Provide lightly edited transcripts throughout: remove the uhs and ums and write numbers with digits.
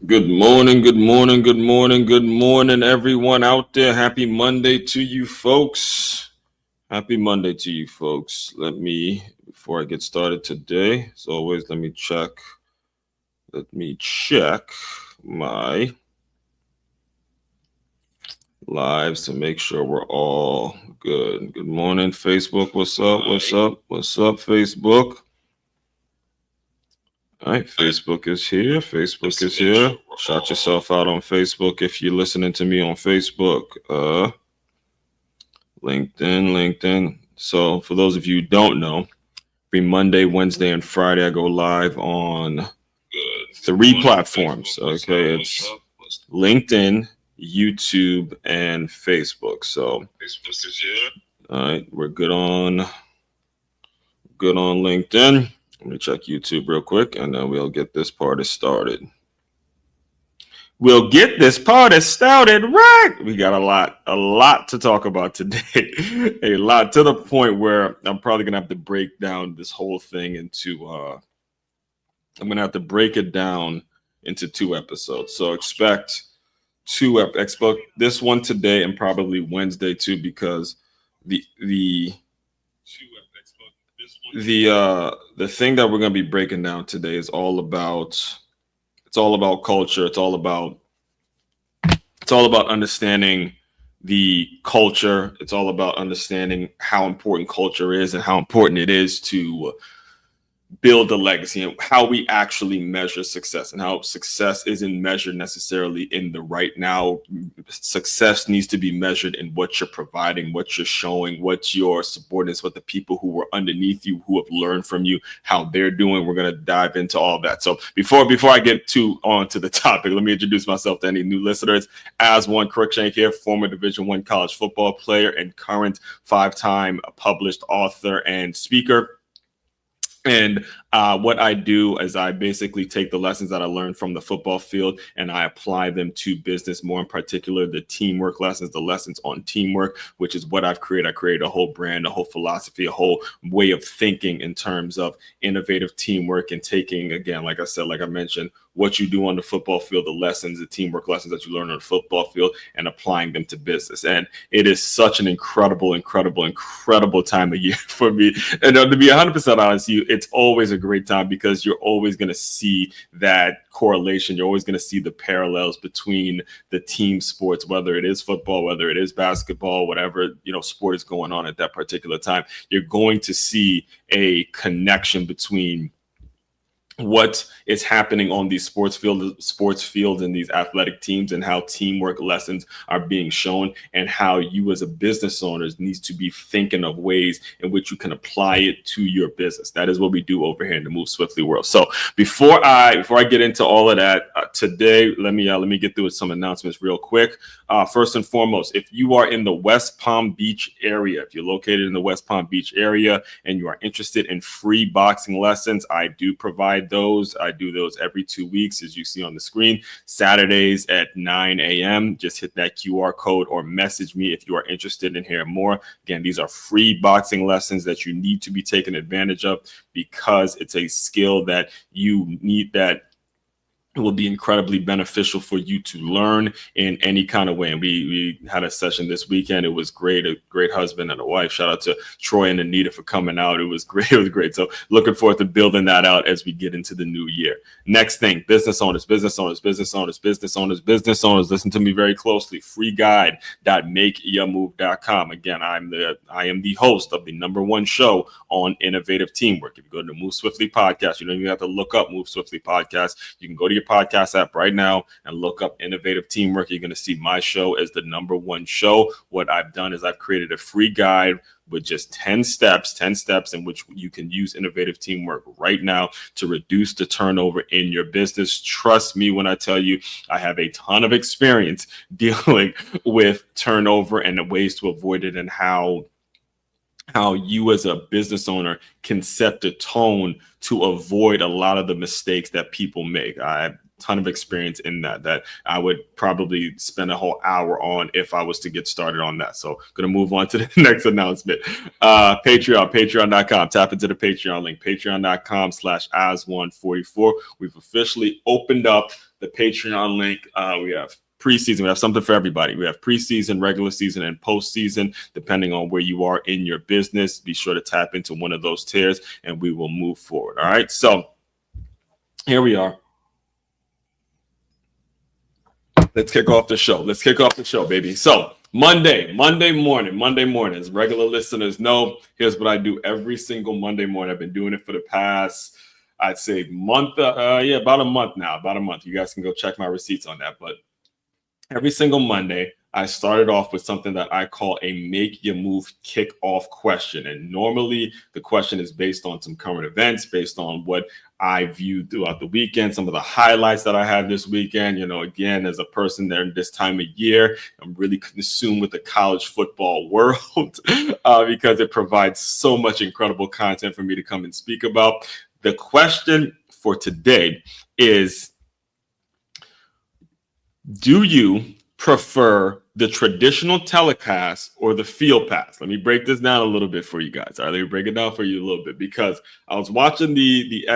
Good morning, good morning, good morning, good morning, everyone out there. Happy Monday to you, folks. Happy Monday to you, folks. Before I get started today, as always, let me check my lives to make sure we're all good. Good morning, Facebook. What's up? What's up? What's up, Facebook? All right, Facebook is here. Facebook is here. Shout yourself out on Facebook if you're listening to me on Facebook. LinkedIn. So for those of you who don't know, every Monday, Wednesday, and Friday, I go live on three platforms. Okay, it's LinkedIn, YouTube, and Facebook. So, all right, we're good on LinkedIn. Let me check YouTube real quick, and then we'll get this party started. We'll get this party started right. We got a lot to talk about today. A lot, to the point where I'm probably gonna have to break down this whole thing into. I'm gonna have to break it down into two episodes. So expect this one today and probably Wednesday too, because the thing that we're gonna be breaking down today is all about culture. It's all about understanding the culture. It's all about understanding how important culture is and how important it is to build a legacy, and how we actually measure success, and how success isn't measured necessarily in the right now. Success needs to be measured in what you're providing, what you're showing, what your subordinates, what the people who were underneath you, who have learned from you, how they're doing. We're going to dive into all that. So before I get on to the topic, let me introduce myself to any new listeners. As one, Crookshank here, former Division I college football player and current 5-time published author and speaker. And what I do is I basically take the lessons that I learned from the football field and I apply them to business, more in particular, the teamwork lessons, the lessons on teamwork, which is what I've created. I created a whole brand, a whole philosophy, a whole way of thinking in terms of innovative teamwork, and taking, again, like I mentioned, what you do on the football field, the lessons, the teamwork lessons that you learn on the football field, and applying them to business. And it is such an incredible time of year for me. And to be 100% honest, it's always a great time, because you're always going to see that correlation. You're always going to see the parallels between the team sports, whether it is football, whether it is basketball, whatever, sport is going on at that particular time. You're going to see a connection between what is happening on these sports fields and these athletic teams, and how teamwork lessons are being shown, and how you as a business owner needs to be thinking of ways in which you can apply it to your business. That is what we do over here in the Move Swiftly world. So before I get into all of that today, let me get through some announcements real quick. First and foremost, if you are in the West Palm Beach area, if you're located in the West Palm Beach area and you are interested in free boxing lessons, I do provide those. I do those every 2 weeks, as you see on the screen, Saturdays at 9 a.m. Just hit that QR code or message me if you are interested in hearing more. Again, these are free boxing lessons that you need to be taking advantage of, because it's a skill that you need, that it will be incredibly beneficial for you to learn in any kind of way. And we had a session this weekend. It was great. A great husband and a wife. Shout out to Troy and Anita for coming out. It was great. It was great. So looking forward to building that out as we get into the new year. Next thing, business owners. Listen to me very closely. Free guide.makeyourmove.com. Again, I am the host of the #1 show on innovative teamwork. If you go to the Move Swiftly podcast, you don't even have to look up Move Swiftly podcast. You can go to your podcast app right now and look up innovative teamwork. You're going to see my show as the #1 show. What I've done is I've created a free guide with just 10 steps in which you can use innovative teamwork right now to reduce the turnover in your business. Trust me when I tell you, I have a ton of experience dealing with turnover and the ways to avoid it, and how you as a business owner can set the tone to avoid a lot of the mistakes that people make. ton of experience in that I would probably spend a whole hour on if I was to get started on that. So going to move on to the next announcement. Patreon.com. Tap into the Patreon link, patreon.com/as144. We've officially opened up the Patreon link. We have preseason. We have something for everybody. We have preseason, regular season, and postseason, depending on where you are in your business. Be sure to tap into one of those tiers and we will move forward. All right. So here we are. Let's kick off the show. Baby. So Monday morning, as regular listeners know, here's what I do every single Monday morning. I've been doing it for the past, I'd say month. About a month now, You guys can go check my receipts on that. But every single Monday, I started off with something that I call a make your move kickoff question. And normally the question is based on some current events, based on what I viewed throughout the weekend, some of the highlights that I had this weekend. Again, as a person there this time of year, I'm really consumed with the college football world because it provides so much incredible content for me to come and speak about. The question for today is, do you prefer the traditional telecast or the field pass? Let me break this down a little bit for you guys. All right, let me break it down for you a little bit, because I was watching the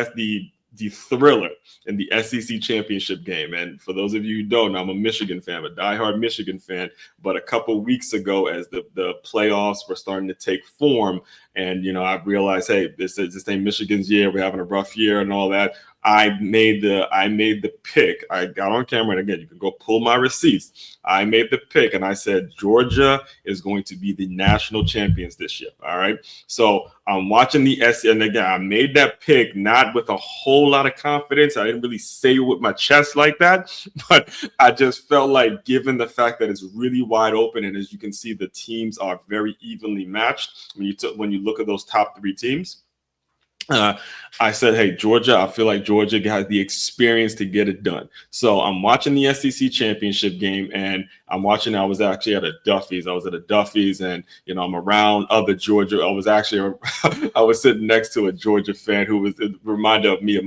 thriller in the SEC championship game. And for those of you who don't, I'm a Michigan fan, a diehard Michigan fan. But a couple of weeks ago, as the playoffs were starting to take form, and I realized, hey, this ain't Michigan's year. We're having a rough year and all that. I made the pick. I got on camera, and again, you can go pull my receipts. I made the pick, and I said Georgia is going to be the national champions this year. All right. So I'm watching the SEC, and again, I made that pick not with a whole lot of confidence. I didn't really say it with my chest like that, but I just felt like, given the fact that it's really wide open, and as you can see, the teams are very evenly matched. When you look at those top three teams. I said, hey, Georgia, I feel like Georgia has the experience to get it done. So I'm watching the SEC championship game, and I was actually at a Duffy's. And, I'm around other Georgia. I was sitting next to a Georgia fan who was reminded of me of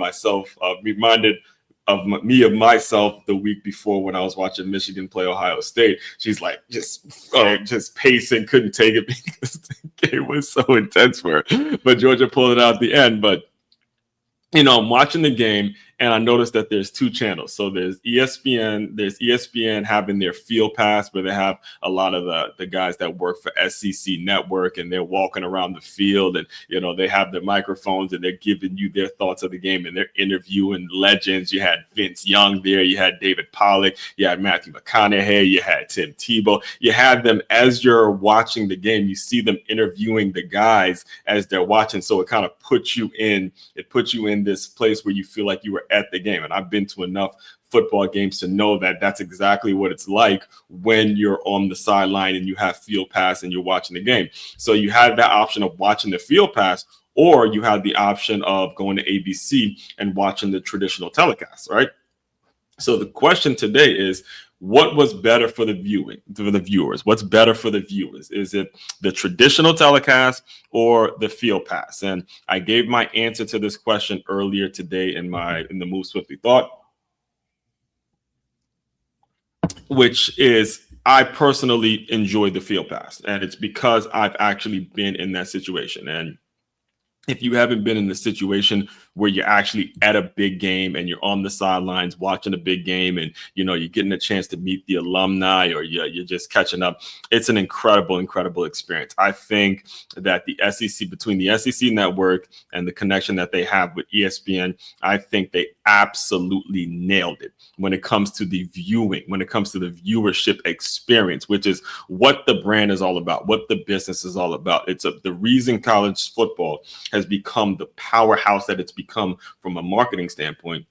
myself the week before when I was watching Michigan play Ohio State. She's like just pacing, couldn't take it because the game was so intense for her. But Georgia pulled it out at the end. But I'm watching the game, and I noticed that there's two channels. So there's ESPN having their field pass, where they have a lot of the guys that work for SEC Network, and they're walking around the field, and they have their microphones, and they're giving you their thoughts of the game, and they're interviewing legends. You had Vince Young there, you had David Pollack, you had Matthew McConaughey, you had Tim Tebow. You had them as you're watching the game. You see them interviewing the guys as they're watching. So it kind of puts you in this place where you feel like you were at the game. And I've been to enough football games to know that that's exactly what it's like when you're on the sideline and you have field pass and you're watching the game. So you had that option of watching the field pass, or you had the option of going to ABC and watching the traditional telecast, right? So the question today is, what was better for the viewers? What's better for the viewers? Is it the traditional telecast or the field pass? And I gave my answer to this question earlier today in the Move Swiftly Thought, which is, I personally enjoy the field pass, and it's because I've actually been in that situation. And if you haven't been in the situation where you're actually at a big game and you're on the sidelines watching a big game, and you're getting a chance to meet the alumni, or you're just catching up, it's an incredible experience. I think that between the SEC Network and the connection that they have with ESPN, I think they absolutely nailed it when it comes to the viewing, when it comes to the viewership experience, which is what the brand is all about, what the business is all about. It's the reason college football has become the powerhouse that it's become from a marketing standpoint,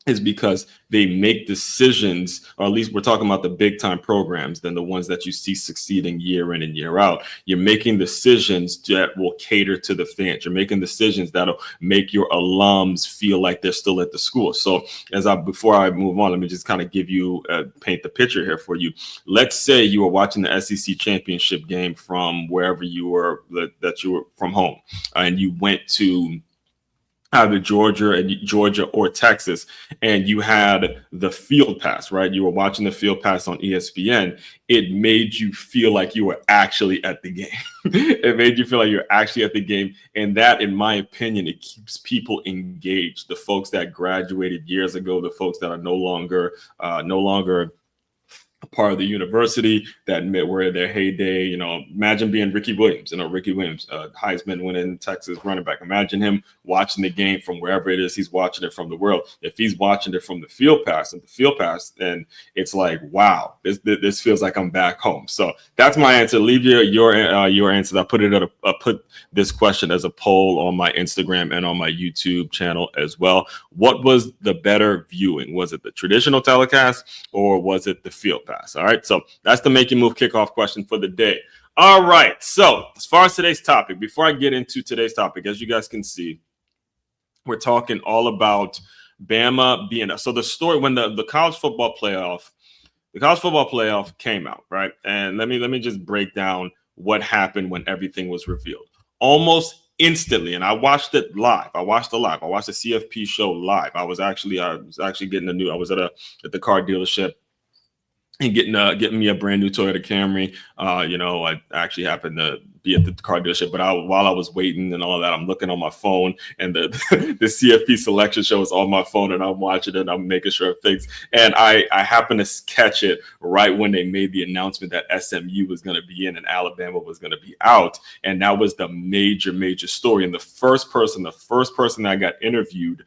is because they make decisions, or at least we're talking about the big time programs, than the ones that you see succeeding year in and year out. You're making decisions that will cater to the fans. You're making decisions that'll make your alums feel like they're still at the school. So before I move on, let me just kind of paint the picture here for you. Let's say you were watching the SEC championship game from wherever you were, that you were from home, and you went to either Georgia or Texas, and you had the field pass, right? You were watching the field pass on ESPN. It made you feel like you were actually at the game. It made you feel like you're actually at the game, and that, in my opinion, it keeps people engaged. The folks that graduated years ago, the folks that are no longer a part of the university that were in their heyday. Imagine being Ricky Williams, Heisman winning Texas running back. Imagine him watching the game from wherever it is he's watching it from the world. If he's watching it from the field pass, then it's like, wow, this feels like I'm back home. So that's my answer. Leave your answers. I put this question as a poll on my Instagram and on my YouTube channel as well. What was the better viewing? Was it the traditional telecast or was it the field pass? All right. So that's the Make Your Move kickoff question for the day. All right. So as far as today's topic, before I get into today's topic, as you guys can see, we're talking all about Bama being so the story when the college football playoff came out, right? And let me just break down what happened when everything was revealed. Almost instantly, and I watched it live. I watched the CFP show live. I was actually getting I was at the car dealership and getting me a brand new Toyota Camry. I actually happened to be at the car dealership, but while I was waiting and all that, I'm looking on my phone, and the the CFP selection show is on my phone, and I'm watching it, and I'm making sure it fits. And I happened to catch it right when they made the announcement that SMU was going to be in and Alabama was going to be out, and that was the major story. And the first person that got interviewed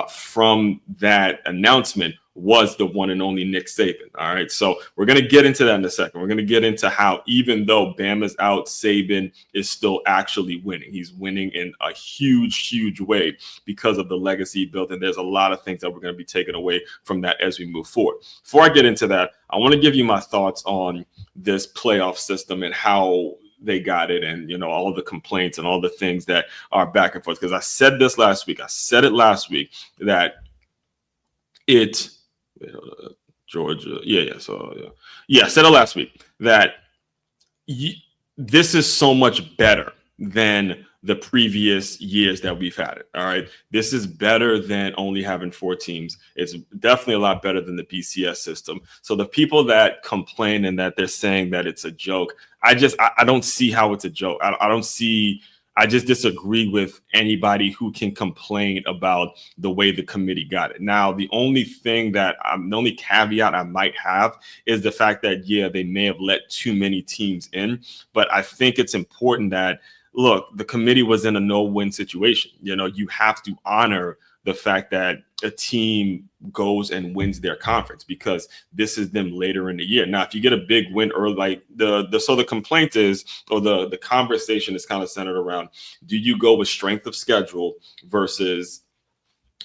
from that announcement was the one and only Nick Saban. All right. So we're going to get into that in a second. We're going to get into how, even though Bama's out, Saban is still actually winning. He's winning in a huge way because of the legacy he built. And there's a lot of things that we're going to be taking away from that as we move forward. Before I get into that, I want to give you my thoughts on this playoff system and how they got it, and all of the complaints and all the things that are back and forth. Because I said it last week that Georgia. I said it last week that this is so much better than the previous years that we've had it. All right. This is better than only having 4 teams. It's definitely a lot better than the BCS system. So the people that complain and that they're saying that it's a joke, I don't see how it's a joke. I just disagree with anybody who can complain about the way the committee got it. Now, the only caveat I might have is the fact that, they may have let too many teams in. But I think it's important that, look, the committee was in a no-win situation. You have to honor the fact that a team goes and wins their conference, because this is them later in the year. Now, if you get a big win early, like the complaint is, or the conversation is kind of centered around, do you go with strength of schedule versus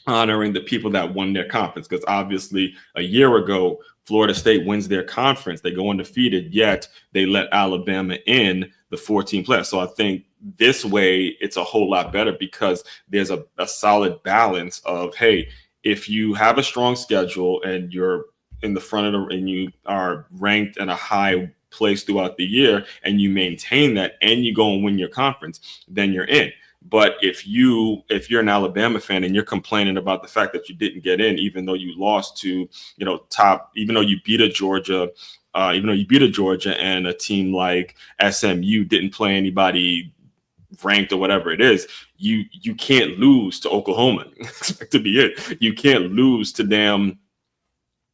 honoring the people that won their conference? Because obviously a year ago, Florida State wins their conference. They go undefeated, yet they let Alabama in the 14 playoffs. So I think this way it's a whole lot better, because there's a solid balance of, hey, if you have a strong schedule and you're in the front of and you are ranked in a high place throughout the year and you maintain that and you go and win your conference, then you're in. But if you're an Alabama fan and you're complaining about the fact that you didn't get in, even though you lost to, even though you beat a Georgia and a team like SMU didn't play anybody ranked or whatever it is, you can't lose to Oklahoma and expect to be it. You can't lose to damn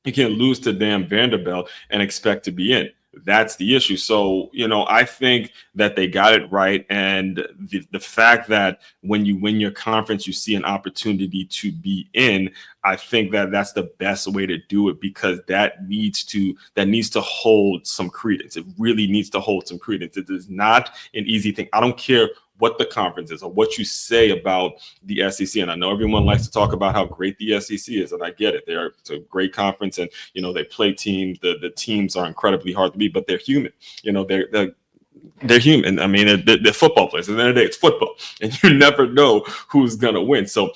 Vanderbilt and expect to be in. That's the issue. So, I think that they got it right. And the fact that when you win your conference, you see an opportunity to be in, I think that that's the best way to do it, because that needs to hold some credence. It really needs to hold some credence. It is not an easy thing. I don't care what the conference is or what you say about the SEC. And I know everyone likes to talk about how great the SEC is, and I get it. It's a great conference, and, they play teams. The teams are incredibly hard to beat, but they're human. They're human. I mean, they're football players. At the end of the day, it's football, and you never know who's going to win. So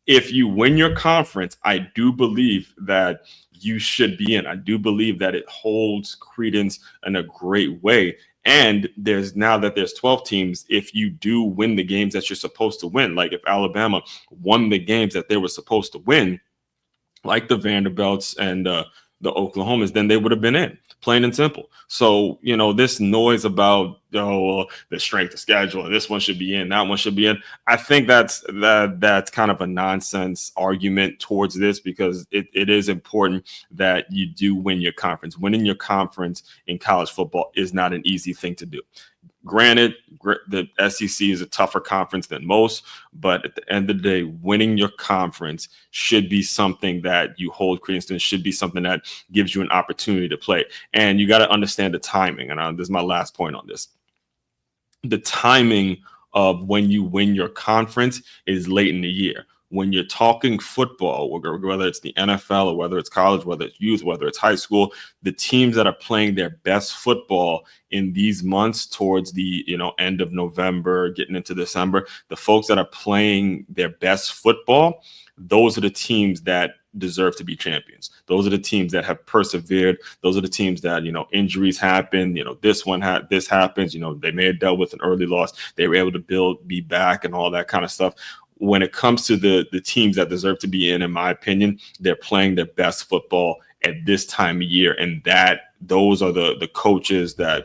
if you win your conference, I do believe that you should be in. I do believe that it holds credence in a great way. And there's 12 teams. If you do win the games that you're supposed to win, like if Alabama won the games that they were supposed to win, like the Vanderbilts and the Oklahomas, then they would have been in, plain and simple. So, this noise about the strength of schedule, this one should be in, that one should be in. I think that's kind of a nonsense argument towards this, because it is important that you do win your conference. Winning your conference in college football is not an easy thing to do. Granted, the SEC is a tougher conference than most, but at the end of the day, winning your conference should be something that you hold credence to. It should be something that gives you an opportunity to play. And you got to understand the timing. And this is my last point on this. The timing of when you win your conference is late in the year. When you're talking football, whether it's the NFL or whether it's college, whether it's youth, whether it's high school, the teams that are playing their best football in these months towards the end of November, getting into December, the folks that are playing their best football, those are the teams that deserve to be champions. Those are the teams that have persevered. Those are the teams that, injuries happen. This happens. They may have dealt with an early loss. They were able to be back and all that kind of stuff. When it comes to the teams that deserve to be in my opinion, they're playing their best football at this time of year. And those are the coaches that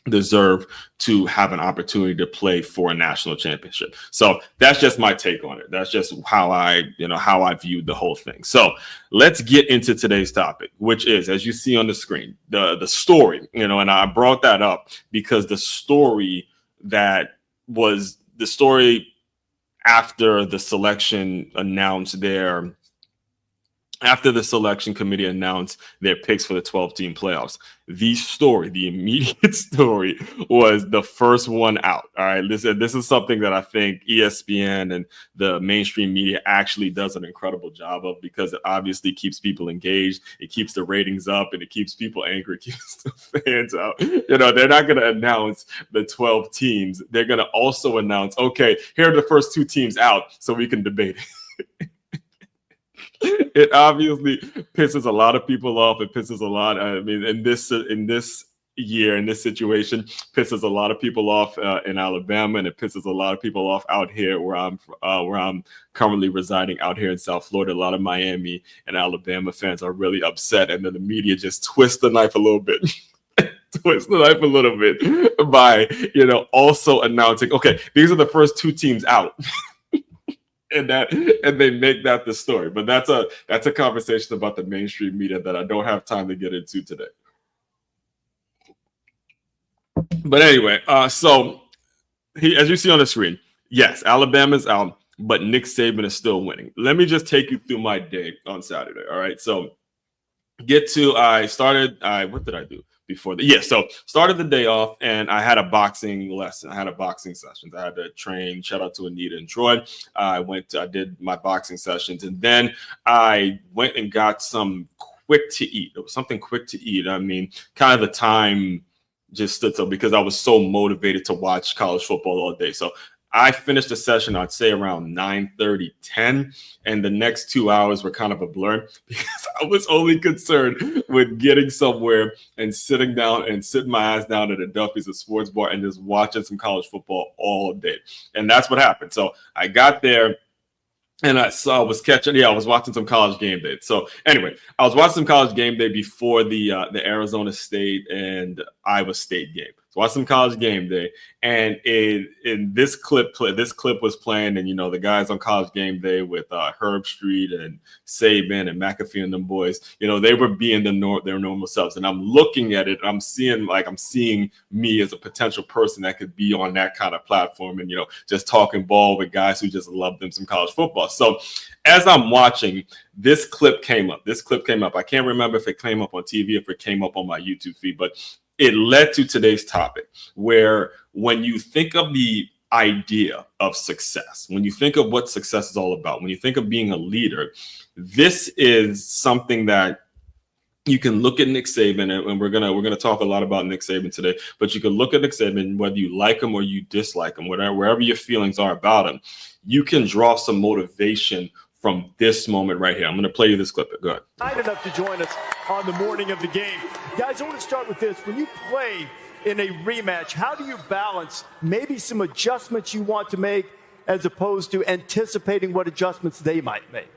deserve to have an opportunity to play for a national championship. So that's just my take on it. That's just how I viewed the whole thing. So let's get into today's topic, which is, as you see on the screen, the story, and I brought that up because the story after the selection committee announced their picks for the 12-team playoffs, the immediate story was the first one out. All right, this is something that I think ESPN and the mainstream media actually does an incredible job of, because it obviously keeps people engaged, it keeps the ratings up, and it keeps people angry, it keeps the fans out. They're not going to announce the 12 teams. They're going to also announce, okay, here are the first 2 teams out, so we can debate it. It obviously pisses a lot of people off. It pisses in this year, in this situation, pisses a lot of people off in Alabama, and it pisses a lot of people off out here where I'm currently residing out here in South Florida. A lot of Miami and Alabama fans are really upset, and then the media just twists the knife a little bit. By also announcing, okay, these are the first 2 teams out. And they make that the story. But that's a conversation about the mainstream media that I don't have time to get into today. But anyway, so as you see on the screen, yes, Alabama's out, but Nick Saban is still winning. Let me just take you through my day on Saturday. All right, so what did I do before that? Yeah, so started the day off, and I had a boxing lesson. I had a boxing session. I had to train. Shout out to Anita and Troy. I did my boxing sessions, and then I went and got some quick to eat. It was something quick to eat. I mean, kind of the time just stood still because I was so motivated to watch college football all day. So I finished the session, I'd say around 9:30, 10, and the next 2 hours were kind of a blur because I was only concerned with getting somewhere and sitting my ass down at a Duffy's, a sports bar, and just watching some college football all day. And that's what happened. So I got there, and I was watching some College Game Day. So anyway, I was watching some College Game Day before the Arizona State and Iowa State game. So watched some College Game Day, and in this clip was playing, and the guys on College Game Day with Herb Street and Saban and McAfee and them boys, they were being their normal selves. And I'm looking at it, I'm seeing me as a potential person that could be on that kind of platform, and just talking ball with guys who just love them some college football. So as I'm watching, this clip came up. I can't remember if it came up on TV, if it came up on my YouTube feed, but it led to today's topic, where when you think of the idea of success, when you think of what success is all about, when you think of being a leader, this is something that you can look at Nick Saban, and we're gonna talk a lot about Nick Saban today. But you can look at Nick Saban, whether you like him or you dislike him, wherever your feelings are about him, you can draw some motivation from this moment right here. I'm going to play you this clip. Go ahead. Kind enough to join us on the morning of the game. Guys, I want to start with this. When you play in a rematch? How do you balance maybe some adjustments you want to make as opposed to anticipating what adjustments they might make?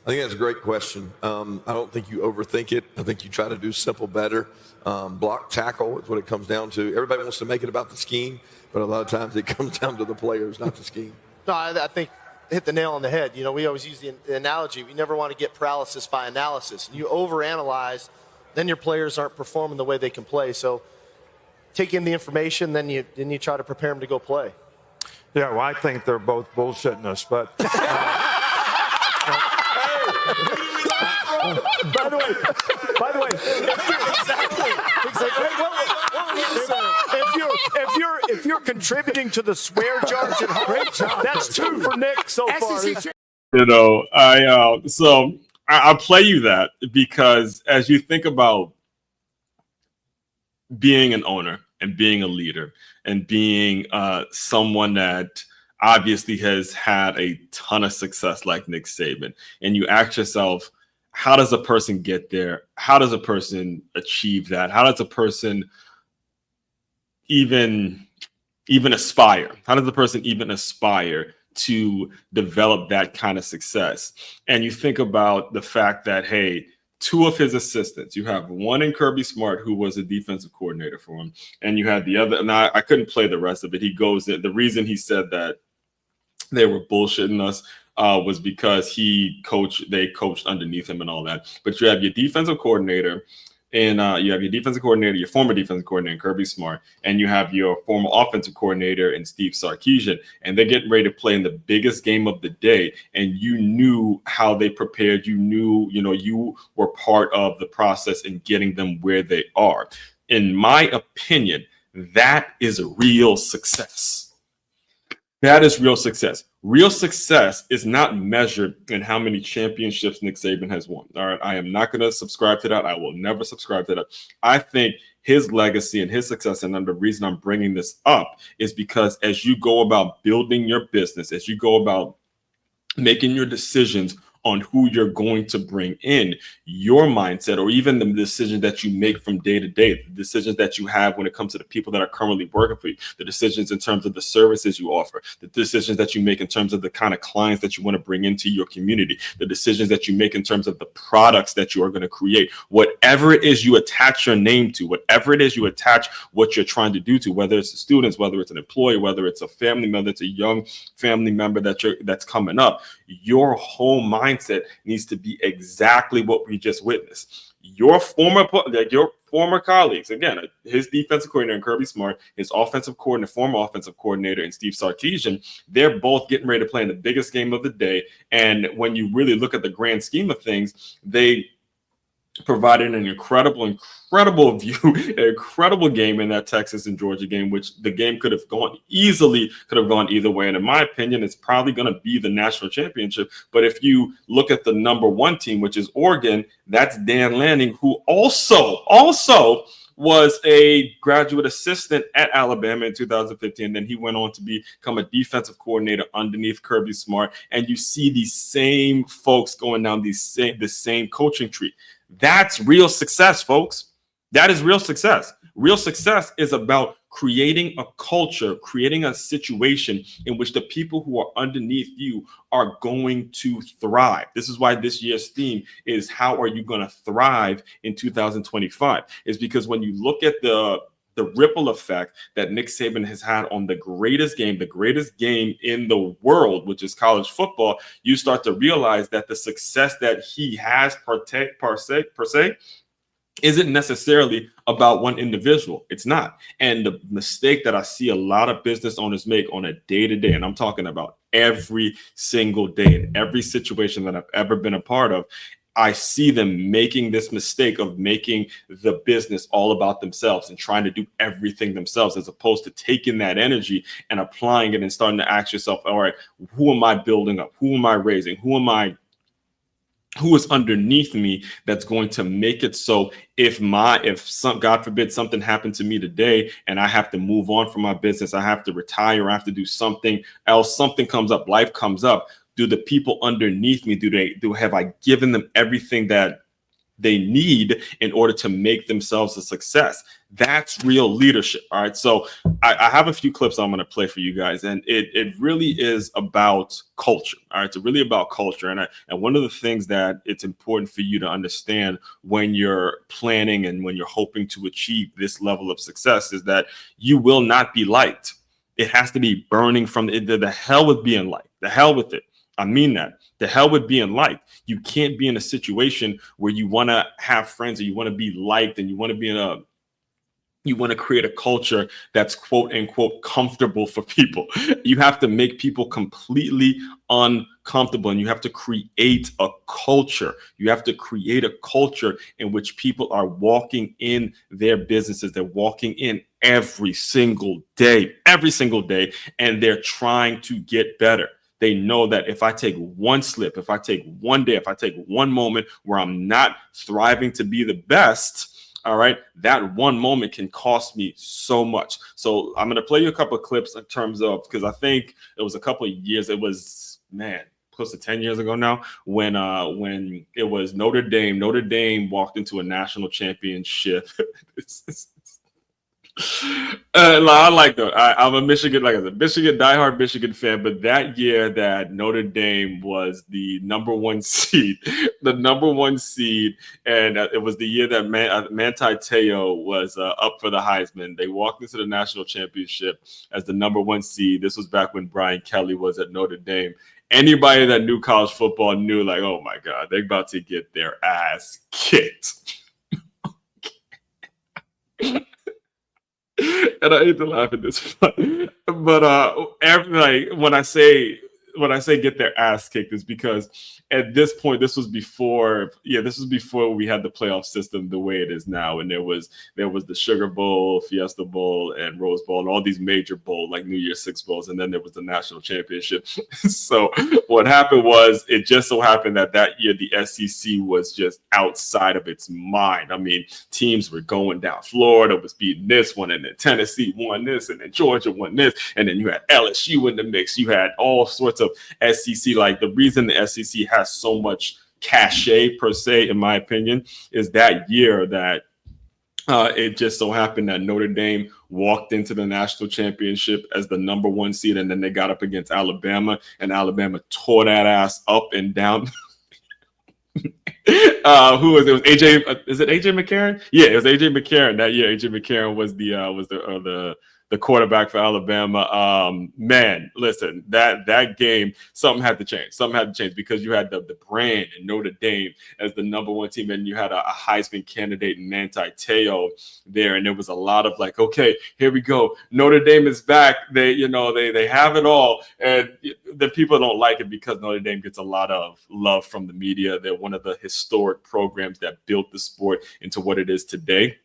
I think that's a great question. I don't think you overthink it. I think you try to do simple better. Block tackle is what it comes down to. Everybody wants to make it about the scheme, but a lot of times it comes down to the players, not the scheme. No, I think hit the nail on the head. You know, we always use the analogy. We never want to get paralysis by analysis. You overanalyze, then your players aren't performing the way they can play. So take in the information, then you try to prepare them to go play. Yeah, well, I think they're both bullshitting us, but... By the way, if you're contributing to the swear jars at home, that's 2 for Nick so far. You know, I play you that because as you think about being an owner and being a leader and being someone that obviously has had a ton of success like Nick Saban, and you ask yourself, how does a person get there? How does a person achieve that? How does a person even aspire? How does the person even aspire to develop that kind of success? And you think about the fact that, hey, 2 of his assistants, you have one in Kirby Smart, who was a defensive coordinator for him, and you had the other, and I couldn't play the rest of it. He goes in, the reason he said that they were bullshitting us was because they coached underneath him and all that. But you have your defensive coordinator, and you have your former defensive coordinator in Kirby Smart, and you have your former offensive coordinator in Steve Sarkisian, and they're getting ready to play in the biggest game of the day. And you knew how they prepared. You knew, you were part of the process in getting them where they are. In my opinion, that is a real success. That is real success. Real success is not measured in how many championships Nick Saban has won. All right. I am not going to subscribe to that. I will never subscribe to that. I think his legacy and his success, and the reason I'm bringing this up is because as you go about building your business, as you go about making your decisions on who you're going to bring in, your mindset, or even the decisions that you make from day to day, the decisions that you have when it comes to the people that are currently working for you, the decisions in terms of the services you offer, the decisions that you make in terms of the kind of clients that you want to bring into your community, the decisions that you make in terms of the products that you are going to create, whatever it is you attach your name to, whatever it is you attach what you're trying to do to, whether it's the students, whether it's an employee, whether it's a family member, it's a young family member that's coming up, your whole mindset needs to be exactly what we just witnessed. Your former colleagues, again, his defensive coordinator in Kirby Smart, his former offensive coordinator in Steve Sarkisian, they're both getting ready to play in the biggest game of the day. And when you really look at the grand scheme of things, they provided an incredible view, an incredible game in that Texas and Georgia game, which the game could have gone either way. And in my opinion, it's probably going to be the national championship. But if you look at the number 1 team, which is Oregon, that's Dan Lanning, who also was a graduate assistant at Alabama in 2015. Then he went on to become a defensive coordinator underneath Kirby Smart. And you see these same folks going down the same coaching tree. That's real success, folks. That is real success. Real success is about creating a culture, creating a situation in which the people who are underneath you are going to thrive. This is why this year's theme is, how are you going to thrive in 2025? Is because when you look at the ripple effect that Nick Saban has had on the greatest game in the world, which is college football, you start to realize that the success that he has per se isn't necessarily about one individual. It's not. And the mistake that I see a lot of business owners make on a day-to-day, and I'm talking about every single day in every situation that I've ever been a part of, I see them making this mistake of making the business all about themselves and trying to do everything themselves, as opposed to taking that energy and applying it and starting to ask yourself, all right, who am I building up? Who am I raising? Who is underneath me that's going to make it so if God forbid something happened to me today and I have to move on from my business, I have to retire, I have to do something else, something comes up, life comes up, do the people underneath me, have I given them everything that they need in order to make themselves a success. That's real leadership. All right. So I have a few clips I'm going to play for you guys, and it really is about culture. All right. It's really about culture. And one of the things that it's important for you to understand when you're planning and when you're hoping to achieve this level of success is that you will not be liked. It has to be burning from the hell with being liked. The hell with it. I mean that. The hell with being liked. You can't be in a situation where you want to have friends or you want to be liked and you want to create a culture that's quote unquote comfortable for people. You have to make people completely uncomfortable, and you have to create a culture. You have to create a culture in which people are walking in their businesses. They're walking in every single day, and they're trying to get better. They know that if I take one slip, if I take one day, if I take one moment where I'm not thriving to be the best, all right, that one moment can cost me so much. So I'm going to play you a couple of clips in terms of, because I think it was a couple of years, it was, man, close to 10 years ago now, when it was Notre Dame. Notre Dame walked into a national championship. I like that. I'm a Michigan, like I said, diehard Michigan fan. But that year that Notre Dame was the number one seed, and it was the year that Manti Te'o was up for the Heisman. They walked into the national championship as the number one seed. This was back when Brian Kelly was at Notre Dame. Anybody that knew college football knew, like, oh my God, they're about to get their ass kicked. And I hate to laugh at this, but when I say get their ass kicked, is because at this point, this was before we had the playoff system the way it is now, and there was the Sugar Bowl, Fiesta Bowl, and Rose Bowl, and all these major bowls like New Year's Six bowls, and then there was the national championship. So what happened was, it just so happened that year the SEC was just outside of its mind. I mean, teams were going down. Florida was beating this one, and then Tennessee won this, and then Georgia won this, and then you had LSU in the mix. You had all sorts of SEC. Like, the reason the SEC has so much cachet, per se, in my opinion, is that year that it just so happened that Notre Dame walked into the national championship as the number one seed, and then they got up against Alabama, and Alabama tore that ass up and down. Who was it? It was AJ. Is it AJ McCarron? Yeah, it was AJ McCarron that year. AJ McCarron was the quarterback for Alabama. Man, listen, that game, something had to change. Something had to change, because you had the brand and Notre Dame as the number one team, and you had a Heisman candidate, Manti Te'o, there, and there was a lot of like, okay, here we go, Notre Dame is back. They have it all, and the people don't like it because Notre Dame gets a lot of love from the media. They're one of the historic programs that built the sport into what it is today.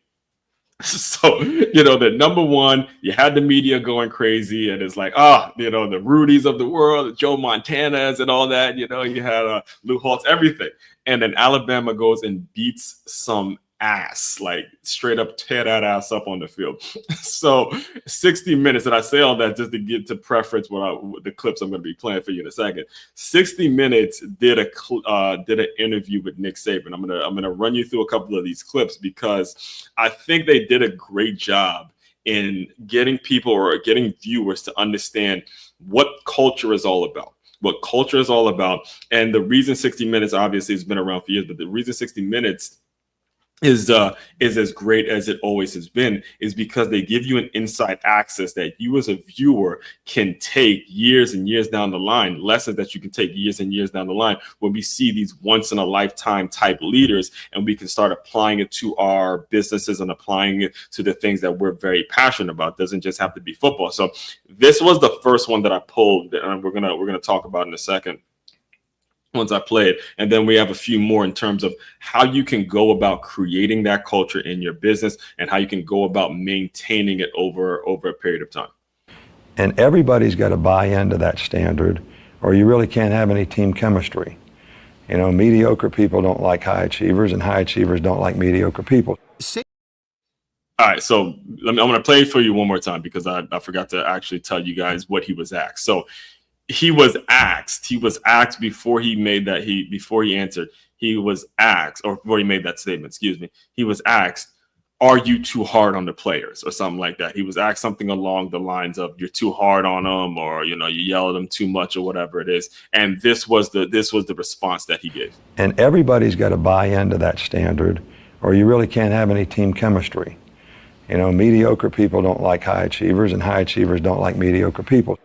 So, the number one, you had the media going crazy, and it's like, the Rudies of the world, the Joe Montanas and all that, you had Lou Holtz, everything. And then Alabama goes and beats some ass, like straight up tear that ass up on the field. So 60 minutes, and I say all that just to get to preference the clips I'm going to be playing for you in a second. 60 Minutes did an interview with Nick Saban. I'm gonna run you through a couple of these clips, because I think they did a great job in getting people or getting viewers to understand what culture is all about. What culture is all about. And the reason 60 Minutes obviously has been around for years, but the reason 60 Minutes is as great as it always has been is because they give you an inside access that you as a viewer can take years and years down the line, lessons that you can take years and years down the line when we see these once in a lifetime type leaders, and we can start applying it to our businesses and applying it to the things that we're very passionate about. It doesn't just have to be football. So this was the first one that I pulled, and we're gonna talk about in a second once I play it. And then we have a few more in terms of how you can go about creating that culture in your business and how you can go about maintaining it over a period of time. And everybody's got to buy into that standard, or you really can't have any team chemistry. Mediocre people don't like high achievers, and high achievers don't like mediocre people. All right, so I'm going to play it for you one more time, because I forgot to actually tell you guys what he was asked. So he was asked before he answered, he was asked, or before he made that statement, excuse me, he was asked, are you too hard on the players or something like that? He was asked something along the lines of you're too hard on them, or, you yell at them too much or whatever it is. And this was the response that he gave. And everybody's got to buy into that standard, or you really can't have any team chemistry. Mediocre people don't like high achievers, and high achievers don't like mediocre people.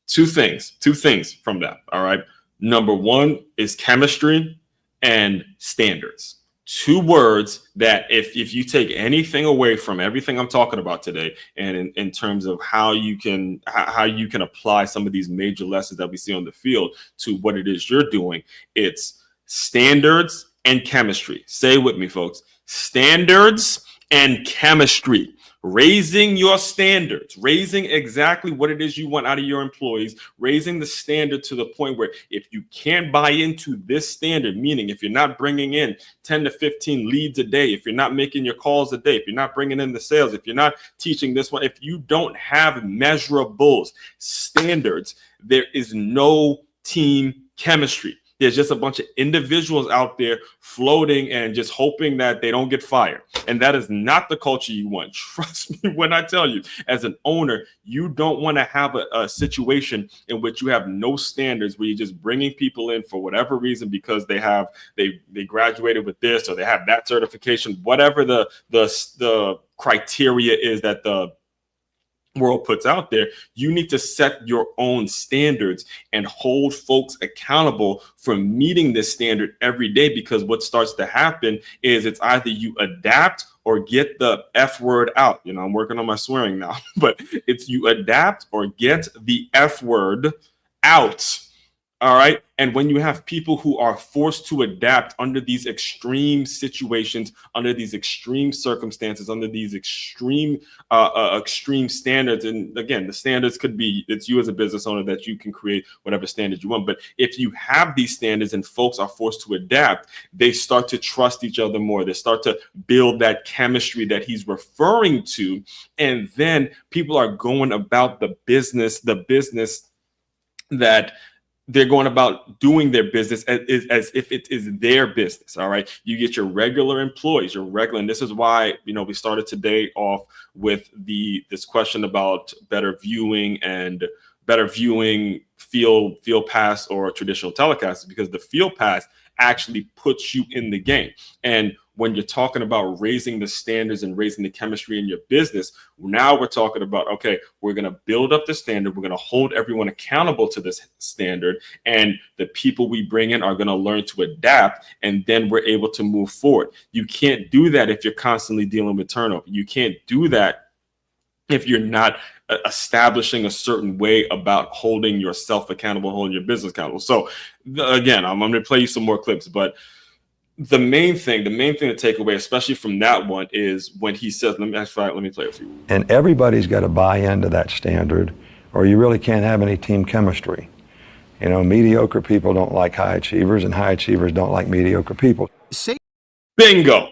Two things from that. All right. Number one is chemistry and standards. Two words that if you take anything away from everything I'm talking about today, and in terms of how you can apply some of these major lessons that we see on the field to what it is you're doing, it's standards and chemistry. Say it with me, folks. Standards and chemistry. Raising your standards, raising exactly what it is you want out of your employees, raising the standard to the point where if you can't buy into this standard, meaning if you're not bringing in 10 to 15 leads a day, if you're not making your calls a day, if you're not bringing in the sales, if you're not teaching this one, if you don't have measurables, standards, there is no team chemistry. There's just a bunch of individuals out there floating and just hoping that they don't get fired. And that is not the culture you want. Trust me when I tell you, as an owner, you don't want to have a situation in which you have no standards, where you're just bringing people in for whatever reason because they graduated with this or they have that certification, whatever the criteria is that the world puts out there. You need to set your own standards and hold folks accountable for meeting this standard every day, because what starts to happen is it's either you adapt or get the F word out. I'm working on my swearing now, but it's you adapt or get the F word out. All right. And when you have people who are forced to adapt under these extreme situations, under these extreme circumstances, under these extreme standards, and again, the standards could be, it's you as a business owner that you can create whatever standards you want. But if you have these standards and folks are forced to adapt, they start to trust each other more. They start to build that chemistry that he's referring to. And then people are going about the business that they're going about doing their business as if it is their business. All right. You get your regular employees, and this is why, we started today off with this question about better viewing field pass or traditional telecast, because the field pass actually puts you in the game. And when you're talking about raising the standards and raising the chemistry in your business, now we're talking about, okay, we're going to build up the standard. We're going to hold everyone accountable to this standard. And the people we bring in are going to learn to adapt. And then we're able to move forward. You can't do that if you're constantly dealing with turnover. You can't do that if you're not establishing a certain way about holding yourself accountable, holding your business accountable. So again, I'm going to play you some more clips, but the main thing to take away, especially from that one, is when he says, let me play a few. And everybody's got to buy into that standard, or you really can't have any team chemistry. Mediocre people don't like high achievers, and high achievers don't like mediocre people. Bingo.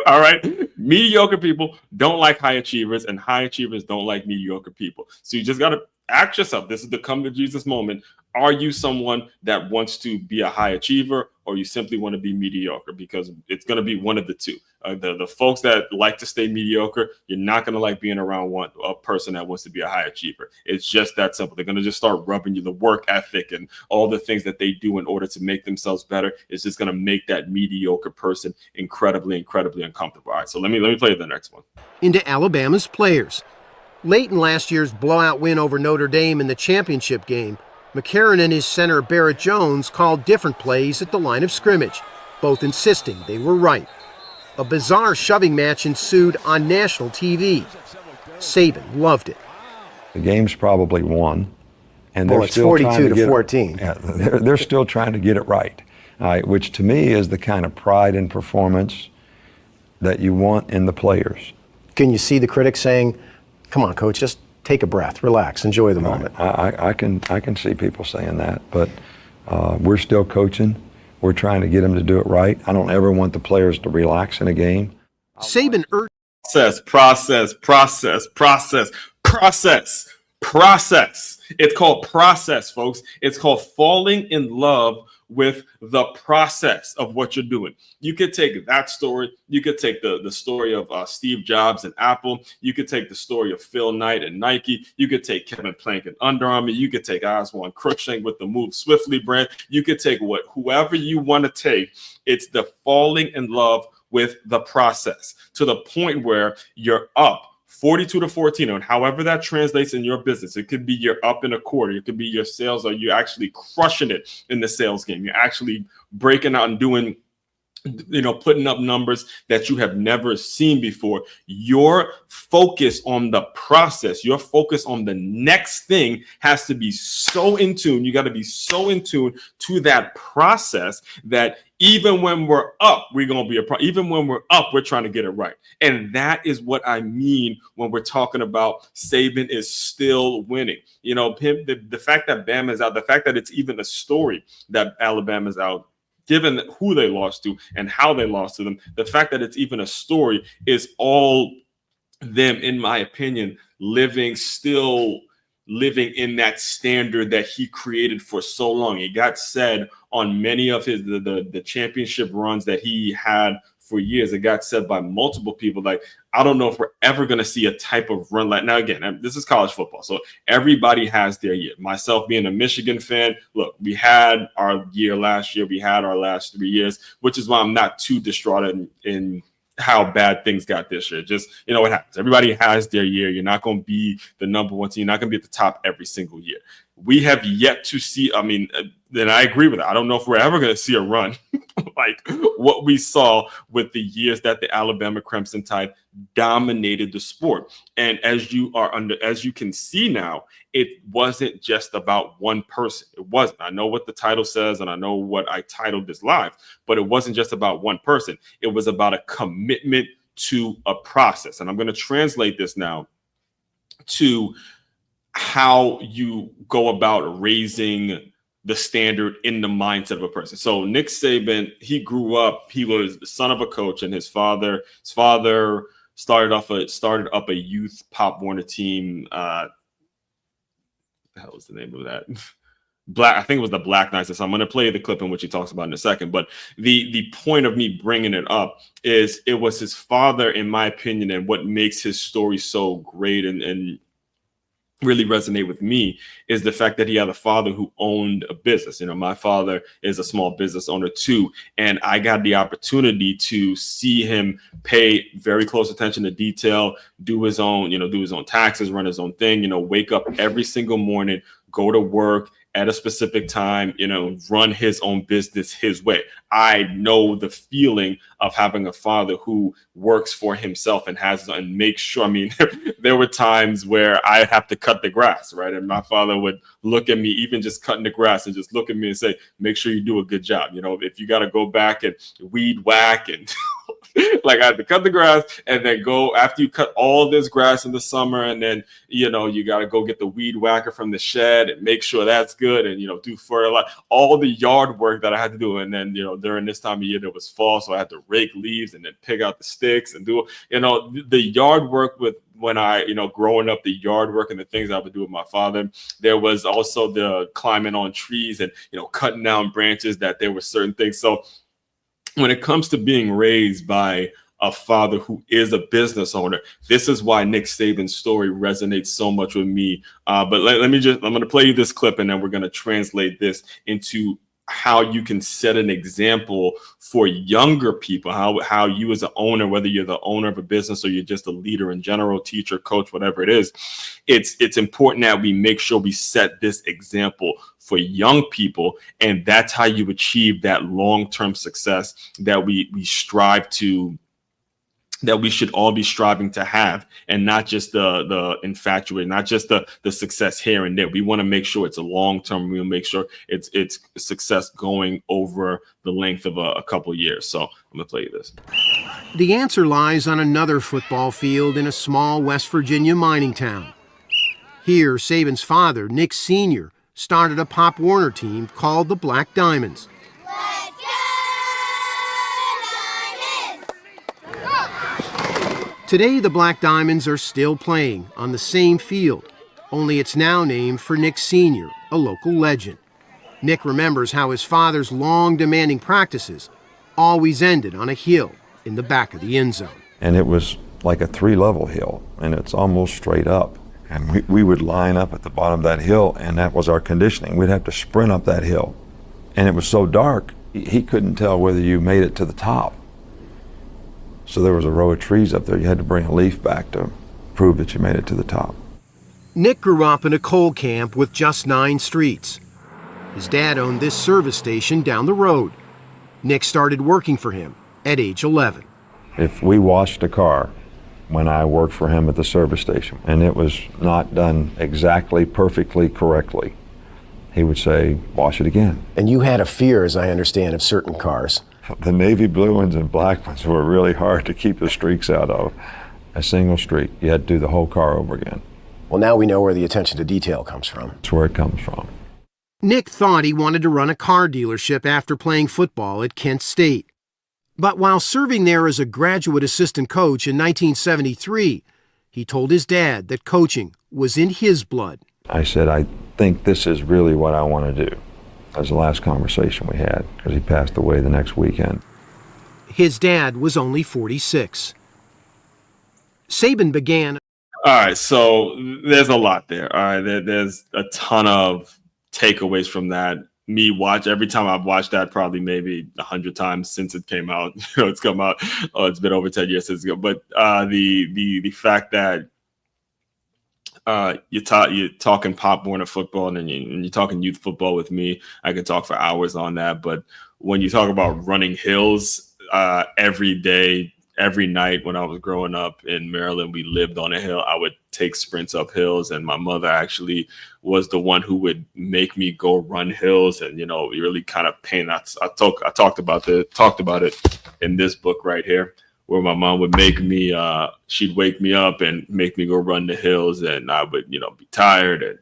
All right. Mediocre people don't like high achievers, and high achievers don't like mediocre people. So you just got to ask yourself, this is the come to Jesus moment. Are you someone that wants to be a high achiever, or you simply want to be mediocre? Because it's going to be one of the two. The folks that like to stay mediocre, you're not going to like being around a person that wants to be a high achiever. It's just that simple. They're going to just start rubbing you the work ethic and all the things that they do in order to make themselves better. It's just going to make that mediocre person incredibly, incredibly uncomfortable. All right, so let me play the next one. Into Alabama's players. Late in last year's blowout win over Notre Dame in the championship game, McCarron and his center Barrett Jones called different plays at the line of scrimmage, both insisting they were right. A bizarre shoving match ensued on national TV. Saban loved it. The game's probably won, and they're it's still 42-14. They're still trying to get it right, which to me is the kind of pride and performance that you want in the players. Can you see the critics saying, "Come on, coach, just take a breath, relax, enjoy the moment"? I can see people saying that, but we're still coaching. We're trying to get them to do it right. I don't ever want the players to relax in a game. Saban urged process. It's called process, folks. It's called falling in love with the process of what you're doing. You could take that story. You could take the story of Steve Jobs and Apple. You could take the story of Phil Knight and Nike. You could take Kevin Plank and Under Armour. You could take Oswald Cruikshank with the Move Swiftly brand. You could take whoever you want to take. It's the falling in love with the process to the point where you're up 42-14, and however that translates in your business. It could be you're up in a quarter. It could be your sales, or you're actually crushing it in the sales game. You're actually breaking out and doing, putting up numbers that you have never seen before. Your focus on the process, your focus on the next thing has to be so in tune. You got to be so in tune to that process that even when we're up, we're going to be even when we're up, we're trying to get it right. And that is what I mean when we're talking about Saban is still winning. The fact that Bama is out, the fact that it's even a story that Alabama's out, given who they lost to and how they lost to them, the fact that it's even a story is all them, in my opinion, still living in that standard that he created for so long. It got said on many of his the championship runs that he had for years. It got said by multiple people, like, I don't know if we're ever going to see a type of run like now. Again, this is college football, so everybody has their year. Myself being a Michigan fan, look, we had our year last year. We had our last 3 years, which is why I'm not too distraught in how bad things got this year. Just, what happens. Everybody has their year. You're not going to be the number one team. You're not going to be at the top every single year. We have yet to see, then I agree with that. I don't know if we're ever going to see a run like what we saw with the years that the Alabama Crimson Tide dominated the sport. And as you can see now, it wasn't just about one person. It wasn't. I know what the title says, and I know what I titled this live, but it wasn't just about one person. It was about a commitment to a process. And I'm going to translate this now to how you go about raising the standard in the mindset of a person. So Nick Saban, he grew up, he was the son of a coach, and his father started up a youth Pop Warner team. What the hell was the name of that? I think it was the Black Knights. So I'm going to play the clip in which he talks about in a second. But the point of me bringing it up is it was his father, in my opinion, and what makes his story so great and really resonate with me is the fact that he had a father who owned a business. My father is a small business owner too, and I got the opportunity to see him pay very close attention to detail, do his own taxes, run his own thing, wake up every single morning, go to work at a specific time, run his own business his way. I know the feeling of having a father who works for himself and makes sure. There were times where I have to cut the grass, right? And my father would look at me, even just cutting the grass, and just look at me and say, make sure you do a good job. If you got to go back and weed whack and like I had to cut the grass and then go after you cut all this grass in the summer, and then you got to go get the weed whacker from the shed and make sure that's good, and do fertilizer, all the yard work that I had to do. And then during this time of year, there was fall, so I had to rake leaves and then pick out the sticks and do the yard work with. When I, growing up, the yard work and the things I would do with my father, there was also the climbing on trees and, cutting down branches, that there were certain things. So when it comes to being raised by a father who is a business owner, this is why Nick Saban's story resonates so much with me. But I'm going to play you this clip, and then we're going to translate this into how you can set an example for younger people, how you as an owner, whether you're the owner of a business or you're just a leader in general, teacher, coach, whatever it is, it's important that we make sure we set this example for young people. And that's how you achieve that long-term success that we strive to, that we should all be striving to have, and not just the infatuated, not just the success here and there. We want to make sure it's a long-term. We want to make sure it's success going over the length of a couple of years. So I'm going to play you this. The answer lies on another football field in a small West Virginia mining town. Here, Saban's father, Nick Sr., started a Pop Warner team called the Black Diamonds. Today, the Black Diamonds are still playing on the same field, only it's now named for Nick Sr., a local legend. Nick remembers how his father's long, demanding practices always ended on a hill in the back of the end zone. And it was like a 3-level hill, and it's almost straight up. And we would line up at the bottom of that hill, and that was our conditioning. We'd have to sprint up that hill. And it was so dark, he couldn't tell whether you made it to the top. So there was a row of trees up there. You had to bring a leaf back to prove that you made it to the top. Nick grew up in a coal camp with just 9 streets. His dad owned this service station down the road. Nick started working for him at age 11. If we washed a car when I worked for him at the service station, and it was not done exactly, perfectly, correctly, he would say, wash it again. And you had a fear, as I understand, of certain cars. The navy blue ones and black ones were really hard to keep the streaks out of. A single streak, you had to do the whole car over again. Well, now we know where the attention to detail comes from. That's where it comes from. Nick thought he wanted to run a car dealership after playing football at Kent State. But while serving there as a graduate assistant coach in 1973, he told his dad that coaching was in his blood. I said, I think this is really what I want to do. That was the last conversation we had, because he passed away the next weekend. His dad was only 46. Saban began. All right, so there's a lot there. All right, there's a ton of takeaways from that. Every time I've watched that, probably maybe 100 times since it came out. It's come out. Oh, it's been over 10 years since ago. But the fact that you're talking Pop Warner football and you're talking youth football with me, I could talk for hours on that. But when you talk about running hills every day, every night when I was growing up in Maryland, we lived on a hill. I would take sprints up hills, and my mother actually was the one who would make me go run hills, and really kind of pain. I talked about it in this book right here, where my mom would make me, she'd wake me up and make me go run the hills, and I would, be tired, and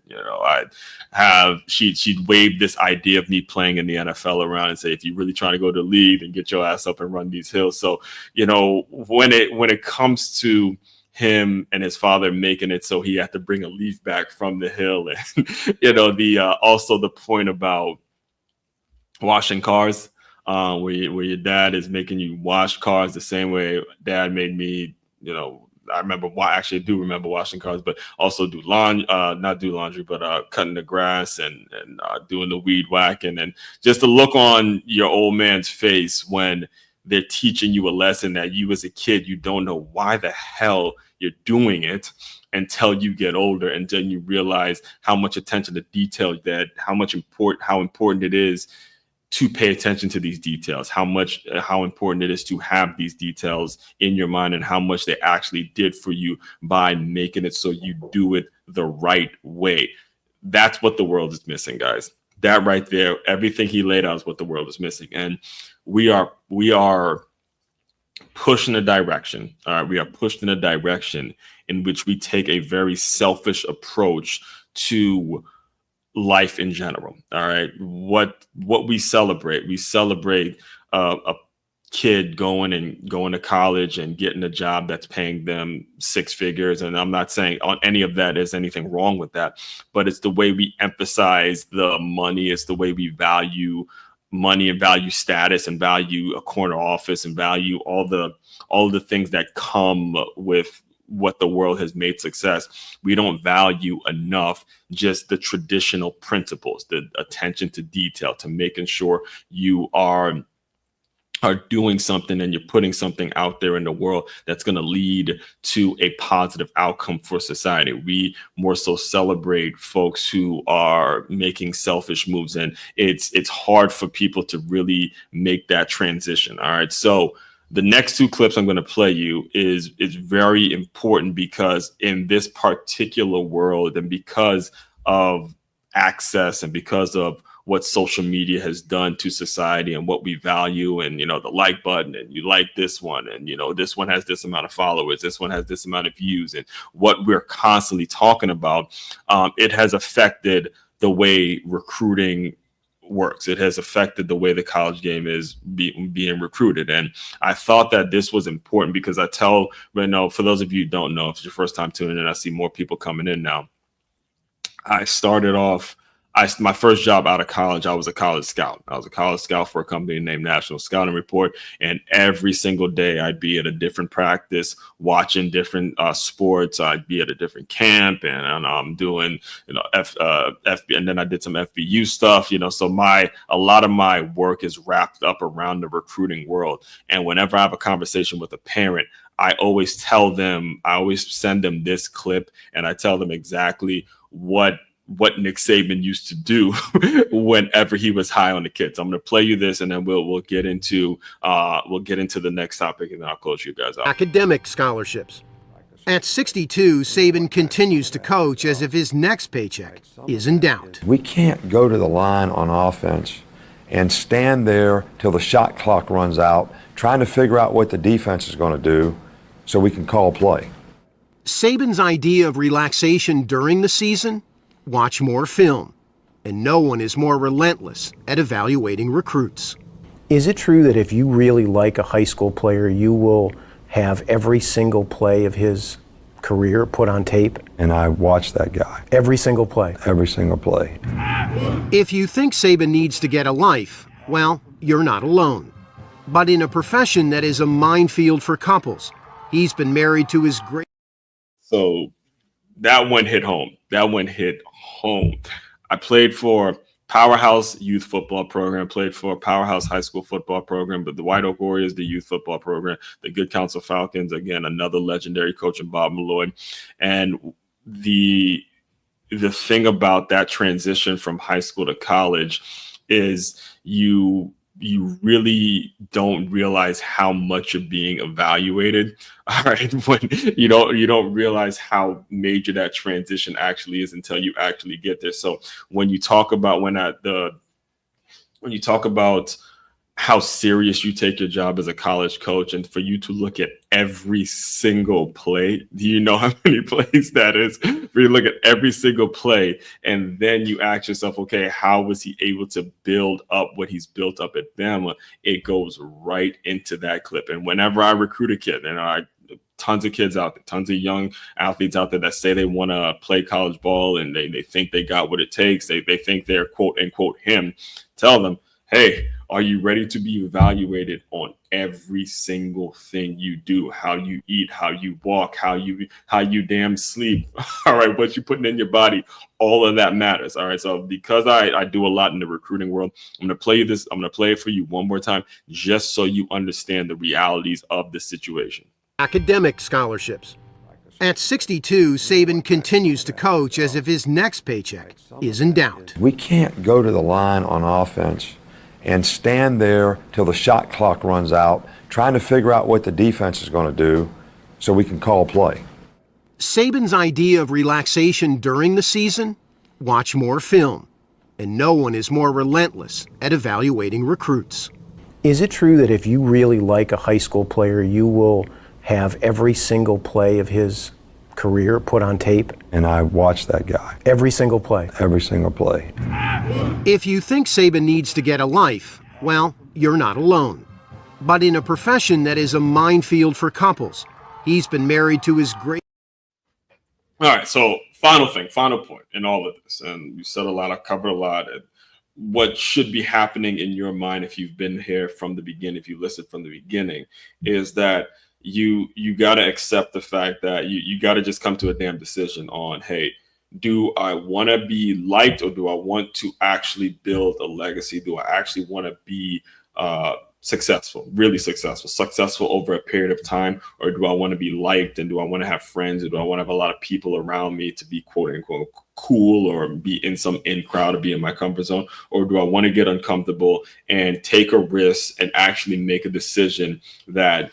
she'd wave this idea of me playing in the NFL around and say, if you're really trying to go to the league, then get your ass up and run these hills. So, when it comes to him and his father making it so he had to bring a leaf back from the hill, and also the point about washing cars. Where your dad is making you wash cars the same way dad made me, I do remember washing cars, but also do not do laundry, but cutting the grass and doing the weed whacking, and just the look on your old man's face when they're teaching you a lesson that you as a kid, you don't know why the hell you're doing it until you get older, and then you realize how much attention to detail how important it is to pay attention to these details, how important it is to have these details in your mind, and how much they actually did for you by making it so you do it the right way. That's what the world is missing, guys. That right there, everything he laid out is what the world is missing. And we are pushed in a direction. All right, we are pushed in a direction in which we take a very selfish approach to life in general. All right, what we celebrate a kid going to college and getting a job that's paying them 6 figures, and I'm not saying on any of that there's anything wrong with that, but it's the way we emphasize the money. It's the way we value money and value status and value a corner office and value all the things that come with what the world has made success. We don't value enough just the traditional principles, the attention to detail, to making sure you are doing something and you're putting something out there in the world that's going to lead to a positive outcome for society. We more so celebrate folks who are making selfish moves, and it's hard for people to really make that transition. All right, so the next 2 clips I'm going to play you is very important, because in this particular world, and because of access and because of what social media has done to society and what we value, and the like button, and you like this one, and this one has this amount of followers, this one has this amount of views, and what we're constantly talking about, it has affected the way recruiting works. It has affected the way the college game is being recruited. And I thought that this was important, because I tell, for those of you who don't know, if it's your first time tuning in, I see more people coming in now. I started off. My first job out of college, I was a college scout. I was a college scout for a company named National Scouting Report, and every single day I'd be at a different practice, watching different sports. I'd be at a different camp, and I'm doing, FB, and then I did some FBU stuff. So a lot of my work is wrapped up around the recruiting world. And whenever I have a conversation with a parent, I always send them this clip, and I tell them exactly what Nick Saban used to do whenever he was high on the kids. I'm going to play you this, and then we'll get into the next topic, and then I'll close you guys out. Academic scholarships. At 62, Saban continues to coach as if his next paycheck is in doubt. We can't go to the line on offense and stand there till the shot clock runs out, trying to figure out what the defense is going to do so we can call play. Saban's idea of relaxation during the season? Watch more film. And no one is more relentless at evaluating recruits. Is it true that if you really like a high school player, you will have every single play of his career put on tape? And I watched that guy. Every single play? Every single play. If you think Saban needs to get a life, well, you're not alone. But in a profession that is a minefield for couples, he's been married to his great... So that one hit home. I played for Powerhouse Youth Football Program, played for Powerhouse High School Football Program, but the White Oak Warriors, the Youth Football Program, the Good Counsel Falcons, again, another legendary coach in Bob Malloy. And the thing about that transition from high school to college is you really don't realize how much you're being evaluated. All right. When you don't realize how major that transition actually is until you actually get there. So when you talk about how serious you take your job as a college coach, and for you to look at every single play, do you know how many plays that is? For you to look at every single play, and then you ask yourself, okay, how was he able to build up what he's built up at Bama? It goes right into that clip. And whenever I recruit a kid, and tons of kids out there, tons of young athletes out there that say they want to play college ball, and they think they got what it takes. They think they're quote unquote him. Tell them, hey, are you ready to be evaluated on every single thing you do? How you eat, how you walk, how you damn sleep. All right, what you putting in your body, all of that matters. All right, so because I do a lot in the recruiting world, I'm going to play you this. I'm going to play it for you one more time, just so you understand the realities of the situation. Academic scholarships. At 62, Saban continues to coach as if his next paycheck is in doubt. We can't go to the line on offense and stand there till the shot clock runs out, trying to figure out what the defense is going to do so we can call play. Saban's idea of relaxation during the season? Watch more film. And no one is more relentless at evaluating recruits. Is it true that if you really like a high school player, you will have every single play of his career put on tape? And I watched that guy. Every single play? Every single play. If you think Saban needs to get a life, well, you're not alone. But in a profession that is a minefield for couples, he's been married to his great... All right, so final point in all of this, and you said a lot, I covered a lot. What should be happening in your mind if you've been here from the beginning, if you listened from the beginning, is that you got to accept the fact that you got to just come to a damn decision on, hey, do I want to be liked, or do I want to actually build a legacy? Do I actually want to be successful, really successful over a period of time? Or do I want to be liked, and do I want to have friends, or do I want to have a lot of people around me to be quote unquote cool, or be in some in crowd, or be in my comfort zone? Or do I want to get uncomfortable and take a risk and actually make a decision that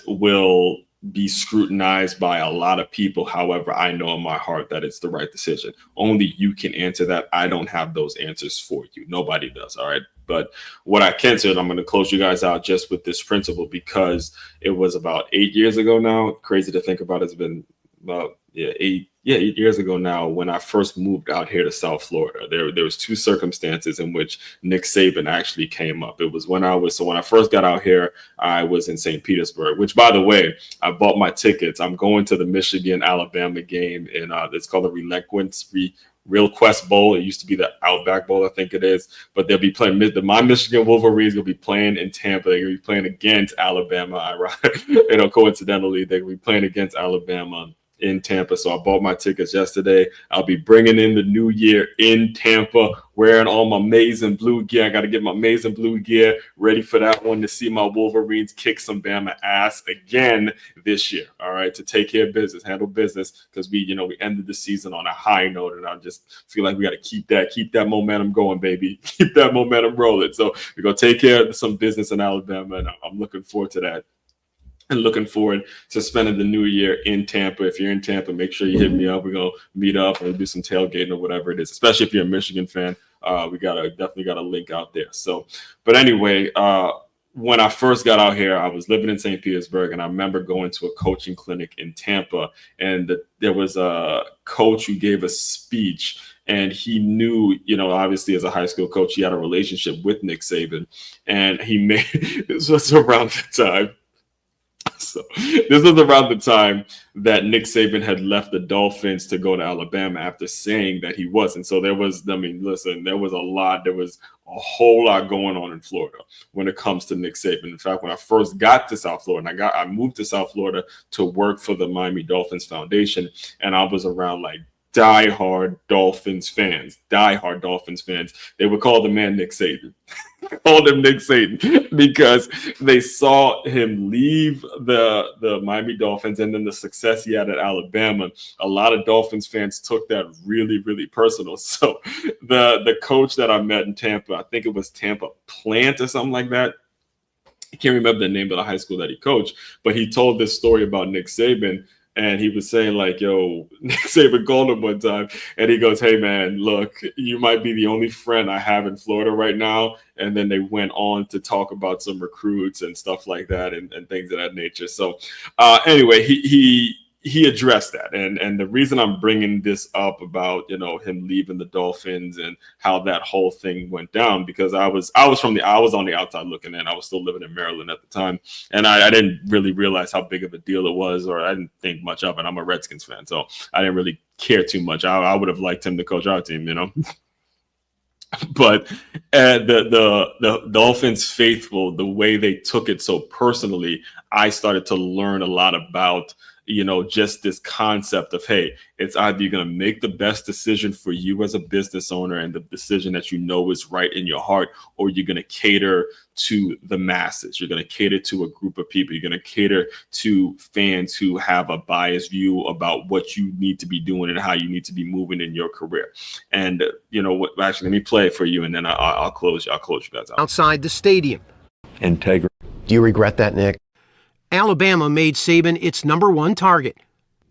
will be scrutinized by a lot of people? However, I know in my heart that it's the right decision. Only you can answer that. I don't have those answers for you. Nobody does. All right. But what I can say, and I'm going to close you guys out just with this principle, because it was about 8 years ago now. Crazy to think about. It's been about 8 years ago now, when I first moved out here to South Florida. There was two circumstances in which Nick Saban actually came up. It was when I first got out here, I was in St. Petersburg, which, by the way, I bought my tickets. I'm going to the Michigan-Alabama game in it's called the Real Quest Bowl. It used to be the Outback Bowl, I think it is. But they'll be playing my Michigan Wolverines will be playing in Tampa. They're going to be playing against Alabama. Coincidentally, they're going to be playing against Alabama in Tampa. So I bought my tickets yesterday. I'll be bringing in the new year in Tampa, wearing all my maize and blue gear. I got to get my maize and blue gear ready for that one, to see my Wolverines kick some Bama ass again this year. All right, to take care of business, handle business, because we ended the season on a high note, and I just feel like we got to keep that momentum going, baby. Keep that momentum rolling. So we're gonna take care of some business in Alabama, and I'm looking forward to that. And looking forward to spending the new year in Tampa. If you're in Tampa, make sure you hit me up. We're going to meet up and do some tailgating or whatever it is, especially if you're a Michigan fan. We definitely got a link out there. So, but anyway, when I first got out here, I was living in St. Petersburg, and I remember going to a coaching clinic in Tampa, and there was a coach who gave a speech, and he knew, obviously as a high school coach, he had a relationship with Nick Saban, and he made, this was around the time. So this was around the time that Nick Saban had left the Dolphins to go to Alabama after saying that he wasn't. So there was a whole lot going on in Florida when it comes to Nick Saban. In fact, when I first got to South Florida, I moved to South Florida to work for the Miami Dolphins Foundation, and I was around like diehard Dolphins fans. They would call the man Nick Saban. Called him Nick Saban because they saw him leave the Miami Dolphins, and then the success he had at Alabama. A lot of Dolphins fans took that really, really personal. So the coach that I met in Tampa, I think it was Tampa Plant or something like that. I can't remember the name of the high school that he coached, but he told this story about Nick Saban. And he was saying, like, yo, Nick Saban called him one time, and he goes, hey, man, look, you might be the only friend I have in Florida right now. And then they went on to talk about some recruits and stuff like that, and things of that nature. So anyway, he addressed that. And the reason I'm bringing this up about, him leaving the Dolphins and how that whole thing went down, because I was on the outside looking in. I was still living in Maryland at the time. And I didn't really realize how big of a deal it was, or I didn't think much of it. I'm a Redskins fan, so I didn't really care too much. I would have liked him to coach our team, But the Dolphins faithful, the way they took it so personally, I started to learn a lot about, just this concept of, hey, it's either you're going to make the best decision for you as a business owner and the decision that is right in your heart, or you're going to cater to the masses. You're going to cater to a group of people. You're going to cater to fans who have a biased view about what you need to be doing and how you need to be moving in your career. And actually, let me play it for you, and then I'll close you guys out. Outside the stadium. Integrity. Do you regret that, Nick? Alabama made Saban its number one target.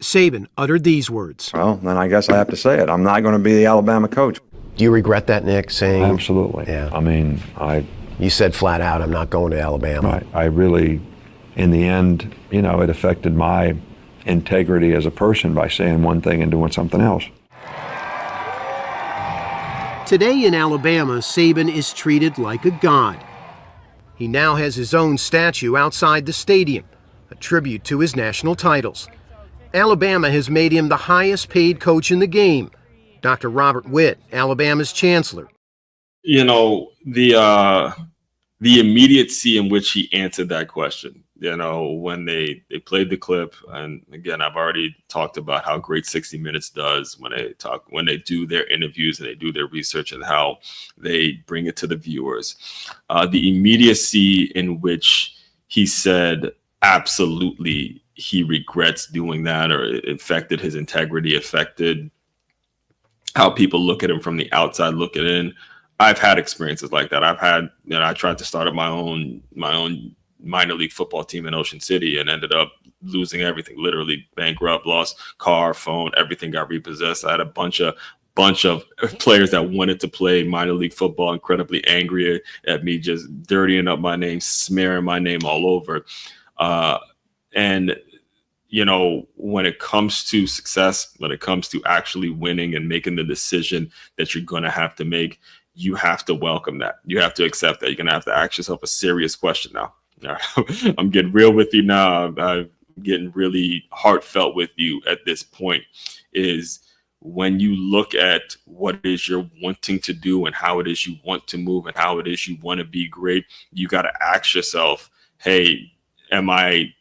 Saban uttered these words. Well, then I guess I have to say it. I'm not going to be the Alabama coach. Do you regret that, Nick, saying? Absolutely. Yeah. I mean, You said flat out, I'm not going to Alabama. I really, in the end, it affected my integrity as a person by saying one thing and doing something else. Today in Alabama, Saban is treated like a god. He now has his own statue outside the stadium, a tribute to his national titles. Alabama has made him the highest paid coach in the game. Dr. Robert Witt, Alabama's chancellor. The immediacy in which he answered that question, when they played the clip, and again, I've already talked about how great 60 Minutes does when they do their interviews and they do their research and how they bring it to the viewers. The immediacy in which he said, absolutely, he regrets doing that, or it affected his integrity, affected how people look at him from the outside looking in. I've had experiences like that. I tried to start up my own minor league football team in Ocean City and ended up losing everything, literally bankrupt, lost car, phone, everything got repossessed. I had a bunch of players that wanted to play minor league football, incredibly angry at me, just dirtying up my name, smearing my name all over. And when it comes to success, when it comes to actually winning and making the decision that you're going to have to make, you have to welcome that. You have to accept that. You're going to have to ask yourself a serious question now. I'm getting real with you now. I'm getting really heartfelt with you at this point. Is when you look at what it is you're wanting to do and how it is you want to move and how it is you want to be great, you got to ask yourself, hey, am I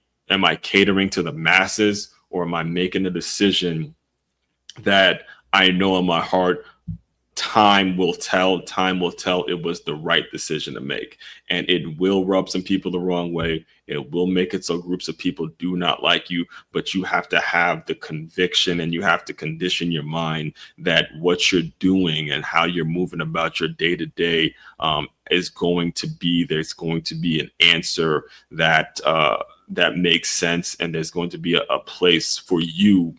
catering to the masses, or am I making a decision that I know in my heart time will tell it was the right decision to make? And it will rub some people the wrong way. It will make it so groups of people do not like you, but you have to have the conviction and you have to condition your mind that what you're doing and how you're moving about your day to day there's going to be an answer that makes sense, and there's going to be a place for you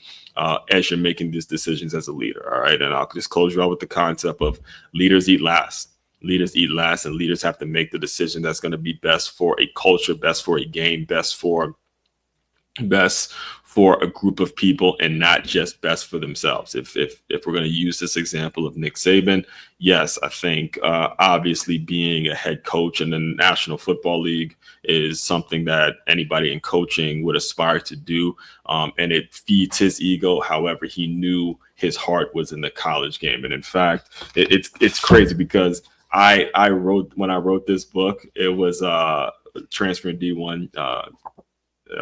as you're making these decisions as a leader. All right. And I'll just close you out with the concept of leaders eat last. Leaders eat last, and leaders have to make the decision that's going to be best for a culture, best for a game, best for a group of people, and not just best for themselves. If we're going to use this example of Nick Saban, yes, I think obviously being a head coach in the National Football League is something that anybody in coaching would aspire to do, and it feeds his ego. However, he knew his heart was in the college game, and in fact, it's crazy because I wrote this book, it was transferring D1.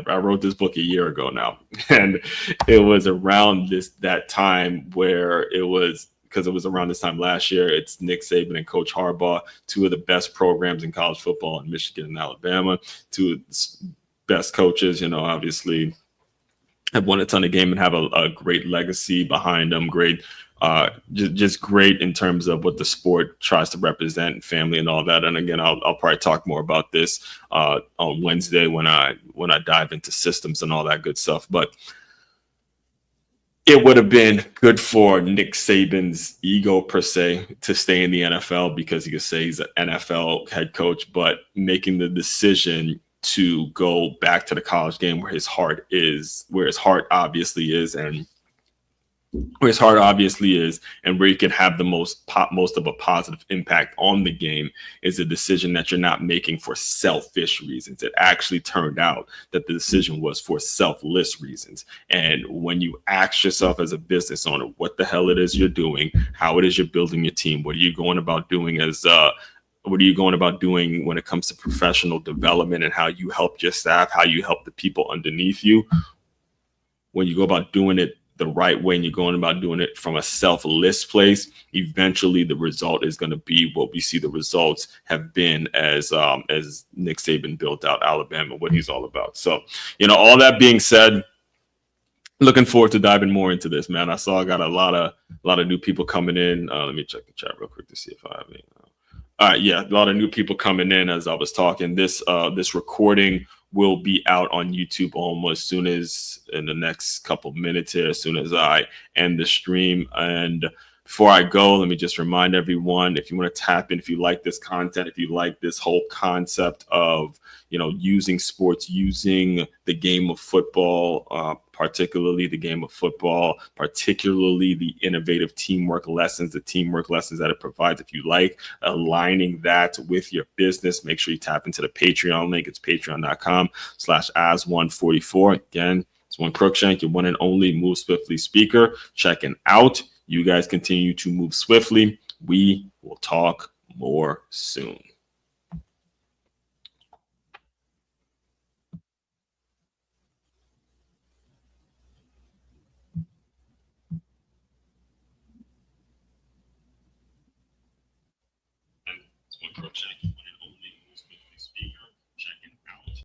I wrote this book a year ago now, and it was around that time where because it was around this time last year. It's Nick Saban and Coach Harbaugh, two of the best programs in college football in Michigan and Alabama, two of the best coaches, obviously have won a ton of games and have a great legacy behind them. Great. Just great in terms of what the sport tries to represent, family and all that. And again, I'll probably talk more about this on Wednesday when I dive into systems and all that good stuff. But it would have been good for Nick Saban's ego per se to stay in the NFL, because he could say he's an NFL head coach, but making the decision to go back to the college game where his heart obviously is, and where you can have the most of a positive impact on the game, is a decision that you're not making for selfish reasons. It actually turned out that the decision was for selfless reasons. And when you ask yourself as a business owner what the hell it is you're doing, how it is you're building your team, what are you going about doing when it comes to professional development, and how you help your staff, how you help the people underneath you, when you go about doing it the right way and you're going about doing it from a selfless place, eventually the result is going to be what we see the results have been as Nick Saban built out Alabama, what he's all about. So, all that being said, looking forward to diving more into this, man. I got a lot of new people coming in. Let me check the chat real quick to see if I have any. All right, yeah, a lot of new people coming in as I was talking. This recording will be out on YouTube almost soon as in the next couple minutes here, as soon as I end the stream. And before I go, let me just remind everyone, if you want to tap in, if you like this content, if you like this whole concept of, using sports, using the game of football, particularly the innovative teamwork lessons, the teamwork lessons that it provides. If you like aligning that with your business, make sure you tap into the Patreon link. It's patreon.com/as144. Again, it's one Crookshank, your one and only Move Swiftly speaker, checking out. You guys continue to move swiftly. We will talk more soon. It's one Crookshank.